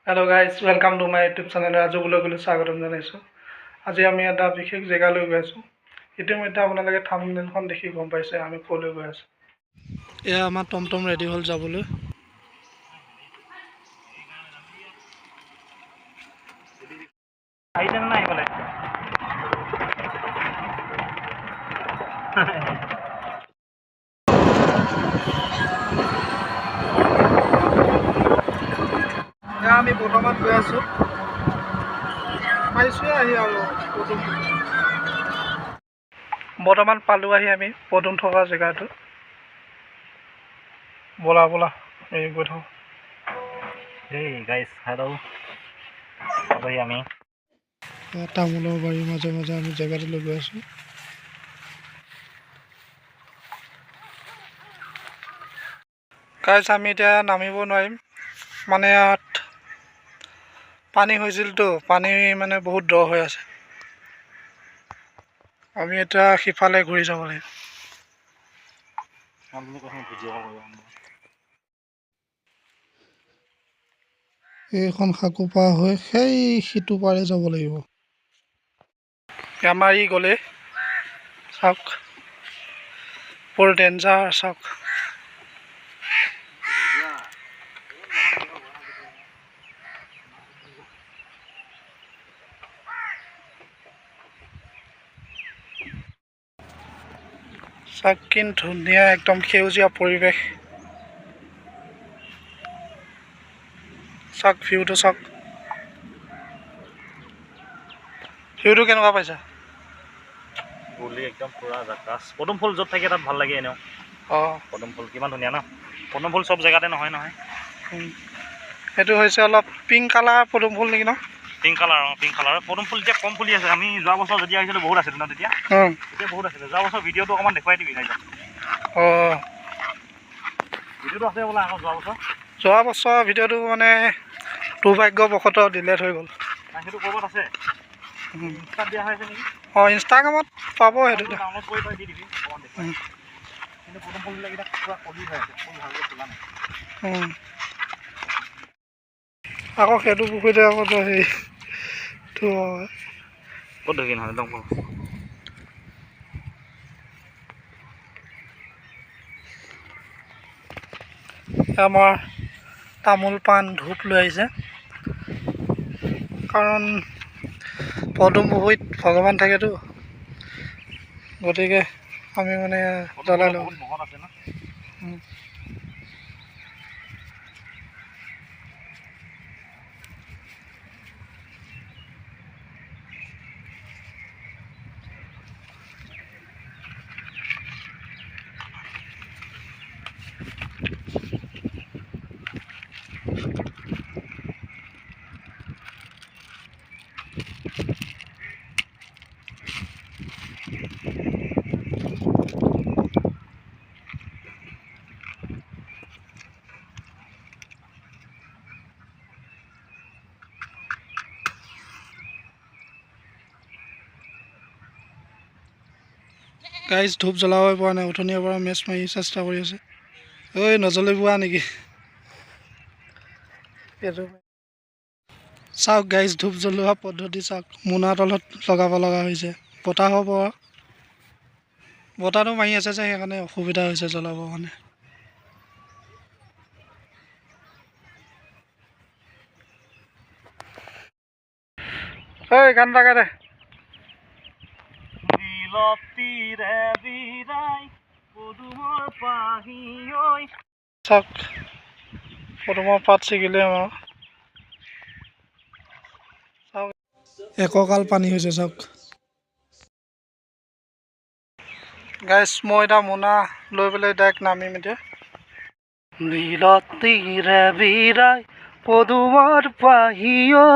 Hello' guys, welcome to my YouTube channel Raju ব্লগলৈ স্বাগতম জনাইছোঁ। আজি আমি এটা বিশেষ জেগালৈ গৈ আছোঁ। ইতিমধ্যে আপোনালোকে থাম্বনেইলখন দেখি গম পাইছে আমি ক'লৈ গৈ আছোঁ। এয়া আমাৰ টমটম ৰেডি হ'ল যাবলৈ। এয়া আমি বৰ্তমান গৈ আছোঁ। পাইছোঁৱে আহি আৰু বৰ্তমান পালোঁ আহি আমি পদুম থকা জেগাটো। ব'লা ব'লা এই গৈ থাকোঁ। আমি তামোলৰ বাৰীৰ মাজে মাজে আমি জেগাটোলৈ গৈ আছোঁ। গাইজ, আমি এতিয়া নামিব নোৱাৰিম, মানে ইয়াত পানী হৈছিলতো, পানী মানে বহুত দ হৈ আছে। আমি এতিয়া সিফালে ঘূৰি যাব লাগিব। এইখন সাঁকো পাৰ হৈ সেই সিটো পাৰে যাব লাগিব। আমাৰ ই গ'লে চাওক, বৰ ডেঞ্জাৰ চাওক। চাওক কি ধুনীয়া একদম সেউজীয়া পৰিৱেশ। চাওক ভিউটো চাওক, ভিউটো কেনেকুৱা পাইছা? বুলি একদম পুৰা জাকাছ। পদুম ফুল য'ত থাকে তাত ভাল লাগে এনেও। অঁ, পদুম ফুল কিমান ধুনীয়া ন। পদুম ফুল চব জেগাতে নহয়। সেইটো হৈছে অলপ পিংক কালাৰ পদুম ফুল নেকি ন? Pink colour, pink colour. পদুম ফুল এতিয়া কম ফুলি আছে। আমি যোৱা বছৰ যেতিয়া আহিছিলোঁ বহুত আছিলে ন তেতিয়া? তেতিয়া বহুত আছিলে। যোৱা বছৰ ভিডিঅ'টো অকণমান দেখুৱাই দিবি নাই? অঁ, ভিডিঅ'টো আছে বোলে আকৌ যোৱা বছৰ ভিডিঅ'টো মানে দুৰ্ভাগ্যবশতঃ ডিলেট হৈ গ'ল। সেইটো ক'ৰবাত আছে? ইনষ্টাত দিয়া হৈ আছে নেকি? অঁ, ইনষ্টাগ্ৰামত পাব সেইটো। ডাউনলোড কৰি তই দি দিবি অকণমান দেখুৱাই। কিন্তু পদুম ফুলবিলাক এতিয়া পূৰা কলি হৈ আছে, ফুল ভালকৈ ফুলা নাই। আকৌ সেইটো পুখুৰীতে আকৌ সেইটো ক'ত দেখি নহয় একদম আমাৰ তামোল পাণ ধূপ লৈ আহিছে, কাৰণ পদুম পুখুৰীত ভগৱান থাকেতো, গতিকে আমি মানে জ্বলাই লওঁ। গাইজ, ধূপ জ্বলাবই পৰা নাই, উঠনিৰ পৰা মেচ মাৰি চেষ্টা কৰি আছে। ঐ, নজ্বলিব নেকি? চাওক গাইজ, ধূপ জ্বলোৱা পদ্ধতি চাওক, মোনাৰ তলত লগাব লগা হৈছে। বতাহৰ পৰা বতাহটো মাৰি আছে যে সেইকাৰণে অসুবিধা হৈছে জ্বলাবৰ কাৰণে। ঐ, গান এটা গাই দে। চাওক, পদুমৰ পাত ছিগিলে আমাৰ। চাওক, এককাল পানী হৈছে চাওক। গাইজ, মই এতিয়া মোনা লৈ পেলাই ডাইৰেক্ট নামিম এতিয়া। নীলতীৰে বিৰাই পদুমৰ পাহি ঐ,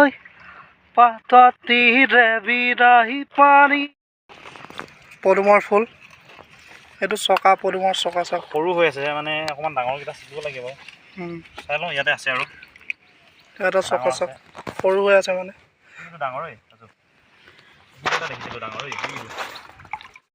পাততীৰে বিৰাই পানী। পদুমৰ ফুল, এইটো চকা, পদুমৰ চকা চাওক। সৰু হৈ আছে মানে, অকণমান ডাঙৰকেইটা ছিগিব লাগে বাৰু। চাই লওঁ, ইয়াতে আছে আৰু এটা চকা চাওক, সৰু হৈ আছে মানে। ডাঙৰেই দেখিছিলোঁ, ডাঙৰেই।